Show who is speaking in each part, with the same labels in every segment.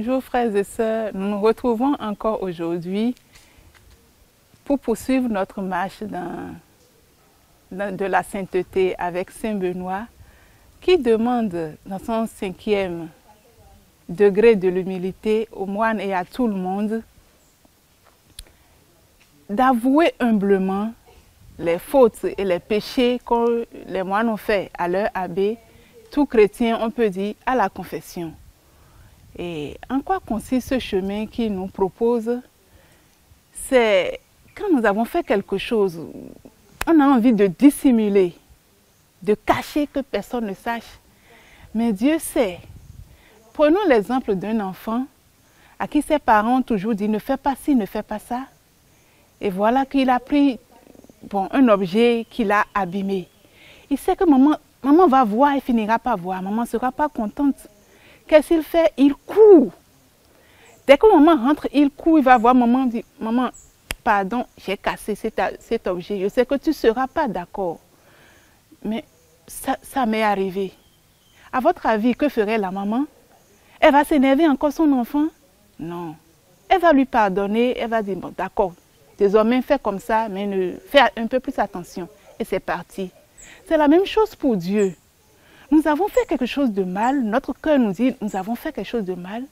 Speaker 1: Bonjour frères et sœurs, nous nous retrouvons encore aujourd'hui pour poursuivre notre marche de la sainteté avec Saint Benoît qui demande dans son 5e degré de l'humilité aux moines et à tout le monde d'avouer humblement les fautes et les péchés que les moines ont fait à leur abbé. Tout chrétien, on peut dire, à la confession. Et en quoi consiste ce chemin qu'il nous propose? C'est quand nous avons fait quelque chose, on a envie de dissimuler, de cacher que personne ne sache. Mais Dieu sait. Prenons l'exemple d'un enfant à qui ses parents ont toujours dit ne fais pas ci, ne fais pas ça. Et voilà qu'il a pris un objet qu'il a abîmé. Il sait que maman va voir et finira par voir. Maman ne sera pas contente. Qu'est-ce qu'il fait? Il court. Dès que maman rentre, il court, il va voir maman, dit maman, pardon, j'ai cassé cet objet. Je sais que tu ne seras pas d'accord. Mais ça m'est arrivé. À votre avis, que ferait la maman? Elle va s'énerver encore son enfant? Non. Elle va lui pardonner, elle va dire, bon, d'accord, désormais fais comme ça, mais fais un peu plus attention. Et c'est parti. C'est la même chose pour Dieu. Nous avons fait quelque chose de mal, notre cœur nous dit, nous avons fait quelque chose de mal.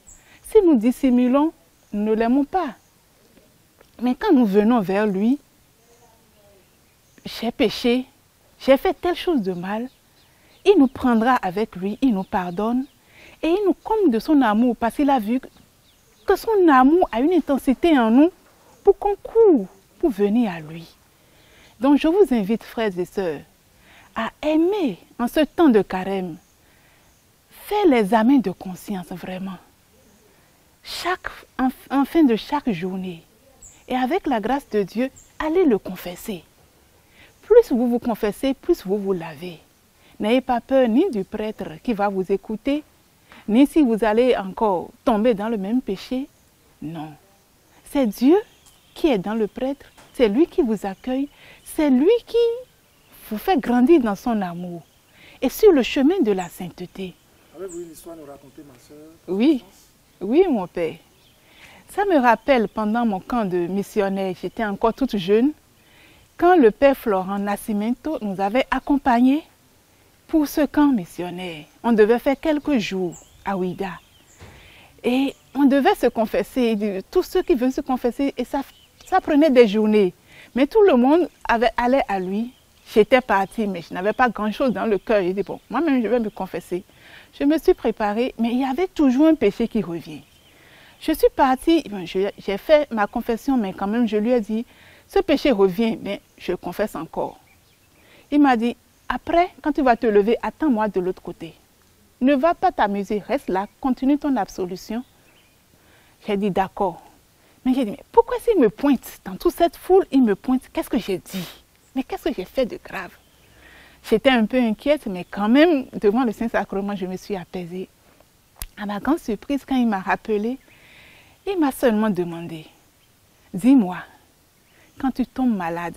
Speaker 1: Si nous dissimulons, nous ne l'aimons pas. Mais quand nous venons vers lui, j'ai péché, j'ai fait telle chose de mal, il nous prendra avec lui, il nous pardonne et il nous comble de son amour parce qu'il a vu que son amour a une intensité en nous pour qu'on court, pour venir à lui. Donc je vous invite, frères et sœurs, à aimer en ce temps de carême. Faire l'examen de conscience vraiment. En fin de chaque journée. Et avec la grâce de Dieu, allez le confesser. Plus vous vous confessez, plus vous vous lavez. N'ayez pas peur ni du prêtre qui va vous écouter, ni si vous allez encore tomber dans le même péché. Non. C'est Dieu qui est dans le prêtre. C'est lui qui vous accueille. C'est lui qui vous fait grandir dans son amour. Et sur le chemin de la sainteté.
Speaker 2: Avez-vous une histoire à nous raconter, ma soeur?
Speaker 1: Oui, oui, mon père. Ça me rappelle pendant mon camp de missionnaire, j'étais encore toute jeune, quand le père Florent Nascimento nous avait accompagnés pour ce camp missionnaire. On devait faire quelques jours à Ouiga. Et on devait se confesser, tous ceux qui veulent se confesser, et ça prenait des journées. Mais tout le monde allait à lui. J'étais partie, mais je n'avais pas grand-chose dans le cœur. J'ai dit, bon, moi-même, je vais me confesser. Je me suis préparée, mais il y avait toujours un péché qui revient. Je suis partie, j'ai fait ma confession, mais quand même, je lui ai dit, ce péché revient, mais je confesse encore. Il m'a dit, après, quand tu vas te lever, attends-moi de l'autre côté. Ne va pas t'amuser, reste là, continue ton absolution. J'ai dit, d'accord. Mais j'ai dit, mais pourquoi s'il me pointe? Dans toute cette foule, il me pointe. Qu'est-ce que j'ai dit? Mais qu'est-ce que j'ai fait de grave? J'étais un peu inquiète, mais quand même, devant le Saint-Sacrement, je me suis apaisée. À ma grande surprise, quand il m'a rappelé, il m'a seulement demandé, dis-moi, quand tu tombes malade,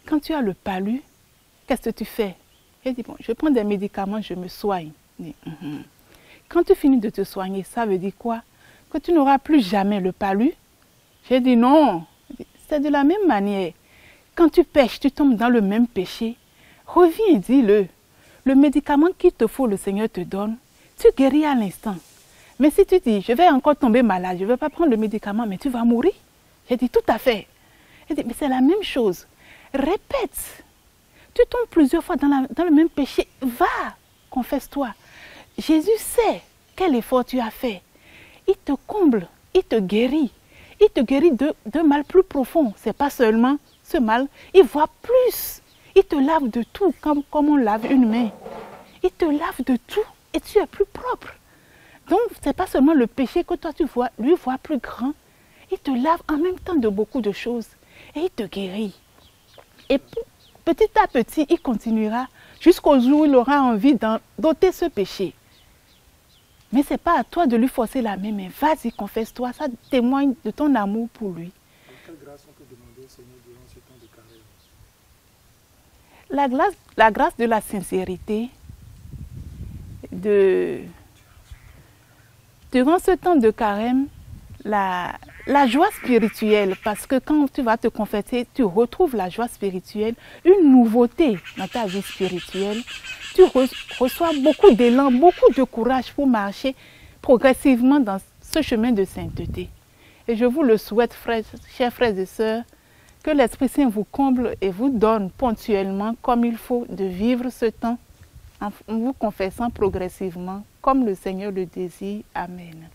Speaker 1: quand tu as le palu, qu'est-ce que tu fais? J'ai dit, bon, je prends des médicaments, je me soigne. Il dit, Quand tu finis de te soigner, ça veut dire quoi? Que tu n'auras plus jamais le palu? J'ai dit, non, c'est de la même manière. Quand tu pêches, tu tombes dans le même péché. Reviens, dis-le. Le médicament qu'il te faut, le Seigneur te donne. Tu guéris à l'instant. Mais si tu dis, je vais encore tomber malade, je ne vais pas prendre le médicament, mais tu vas mourir. J'ai dit, tout à fait. J'ai dit, mais c'est la même chose. Répète. Tu tombes plusieurs fois dans le même péché. Va, confesse-toi. Jésus sait quel effort tu as fait. Il te comble, il te guérit. Il te guérit d'un mal plus profond. Ce n'est pas seulement ce mal, il voit plus. Il te lave de tout, comme on lave une main. Il te lave de tout et tu es plus propre. Donc, ce n'est pas seulement le péché que toi tu vois, lui voit plus grand. Il te lave en même temps de beaucoup de choses et il te guérit. Et petit à petit, il continuera jusqu'au jour où il aura envie d'ôter ce péché. Mais ce n'est pas à toi de lui forcer la main, mais vas-y, confesse-toi, ça témoigne de ton amour pour lui.
Speaker 2: Quelle grâce on peut demander au Seigneur durant ce temps de carême?
Speaker 1: La grâce de la sincérité, de Durant ce temps de carême, la joie spirituelle, parce que quand tu vas te confesser, tu retrouves la joie spirituelle, une nouveauté dans ta vie spirituelle. Tu reçois beaucoup d'élan, beaucoup de courage pour marcher progressivement dans ce chemin de sainteté. Et je vous le souhaite, chers frères et sœurs, que l'Esprit Saint vous comble et vous donne ponctuellement, comme il faut, de vivre ce temps en vous confessant progressivement, comme le Seigneur le désire. Amen.